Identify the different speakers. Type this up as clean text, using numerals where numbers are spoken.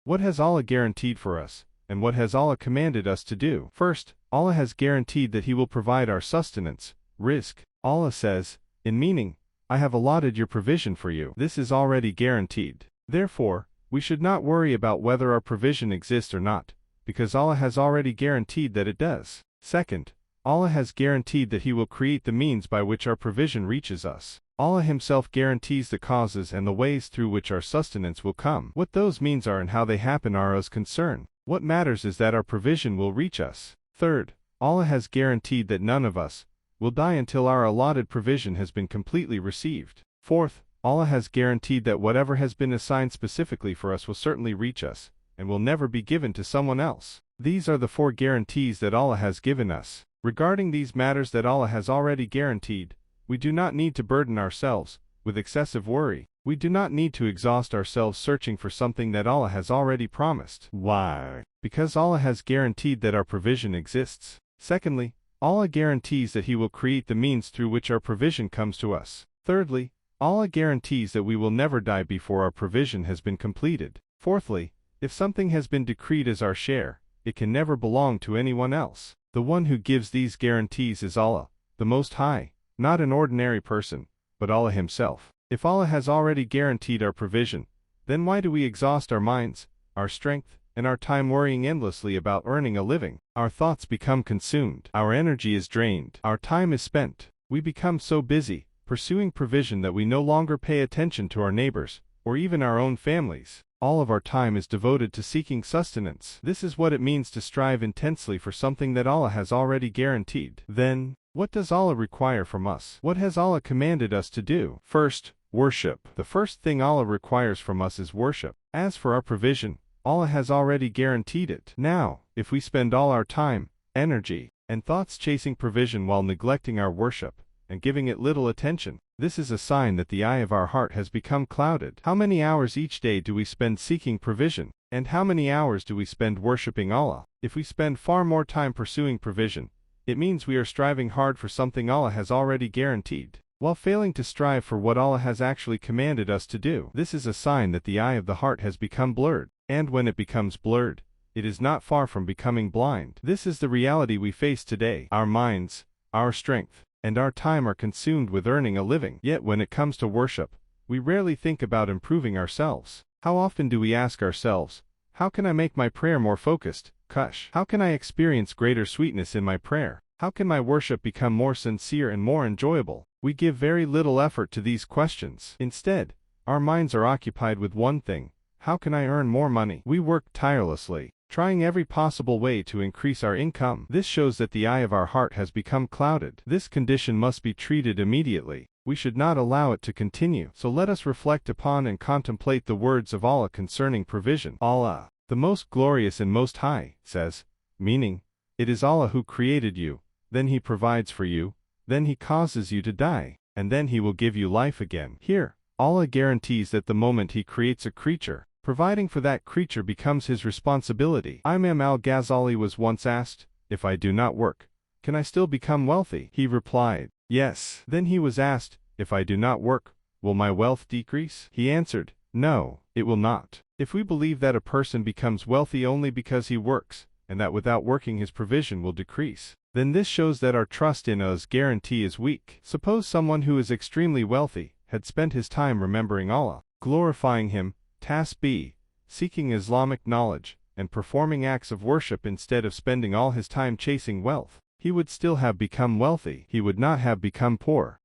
Speaker 1: What has Allah guaranteed for us, and what has Allah commanded us to do? First, Allah has guaranteed that He will provide our sustenance, rizq. Allah says, in meaning, I have allotted your provision for you. This is already guaranteed. Therefore, we should not worry about whether our provision exists or not, because Allah has already guaranteed that it does. Second, Allah has guaranteed that He will create the means by which our provision reaches us. Allah Himself guarantees the causes and the ways through which our sustenance will come. What those means are and how they happen are Allah's concern. What matters is that our provision will reach us. Third, Allah has guaranteed that none of us will die until our allotted provision has been completely received. Fourth, Allah has guaranteed that whatever has been assigned specifically for us will certainly reach us, and will never be given to someone else. These are the 4 guarantees that Allah has given us. Regarding these matters that Allah has already guaranteed, we do not need to burden ourselves with excessive worry. We do not need to exhaust ourselves searching for something that Allah has already promised. Why? Because Allah has guaranteed that our provision exists. Secondly, Allah guarantees that He will create the means through which our provision comes to us. Thirdly, Allah guarantees that we will never die before our provision has been completed. Fourthly, if something has been decreed as our share, it can never belong to anyone else. The one who gives these guarantees is Allah, the Most High, not an ordinary person, but Allah Himself. If Allah has already guaranteed our provision, then why do we exhaust our minds, our strength, and our time worrying endlessly about earning a living? Our thoughts become consumed. Our energy is drained. Our time is spent. We become so busy pursuing provision that we no longer pay attention to our neighbors, or even our own families. All of our time is devoted to seeking sustenance. This is what it means to strive intensely for something that Allah has already guaranteed. Then, what does Allah require from us? What has Allah commanded us to do? First, worship. The first thing Allah requires from us is worship. As for our provision, Allah has already guaranteed it. Now, if we spend all our time, energy, and thoughts chasing provision while neglecting our worship, and giving it little attention, this is a sign that the eye of our heart has become clouded. How many hours each day do we spend seeking provision? And how many hours do we spend worshipping Allah? If we spend far more time pursuing provision, it means we are striving hard for something Allah has already guaranteed, while failing to strive for what Allah has actually commanded us to do. This is a sign that the eye of the heart has become blurred, and when it becomes blurred, it is not far from becoming blind. This is the reality we face today. Our minds, our strength, and our time are consumed with earning a living. Yet when it comes to worship, we rarely think about improving ourselves. How often do we ask ourselves, how can I make my prayer more focused? Kush. How can I experience greater sweetness in my prayer? How can my worship become more sincere and more enjoyable? We give very little effort to these questions. Instead, our minds are occupied with one thing: how can I earn more money? We work tirelessly, trying every possible way to increase our income. This shows that the eye of our heart has become clouded. This condition must be treated immediately. We should not allow it to continue. So let us reflect upon and contemplate the words of Allah concerning provision. Allah, the Most Glorious and Most High, says, meaning, it is Allah who created you, then He provides for you, then He causes you to die, and then He will give you life again. Here, Allah guarantees that the moment He creates a creature, providing for that creature becomes His responsibility. Imam al-Ghazali was once asked, if I do not work, can I still become wealthy? He replied, yes. Then he was asked, if I do not work, will my wealth decrease? He answered, no, it will not. If we believe that a person becomes wealthy only because he works, and that without working his provision will decrease, then this shows that our trust in Allah's guarantee is weak. Suppose someone who is extremely wealthy had spent his time remembering Allah, glorifying Him, tasbih, seeking Islamic knowledge, and performing acts of worship instead of spending all his time chasing wealth. He would still have become wealthy. He would not have become poor.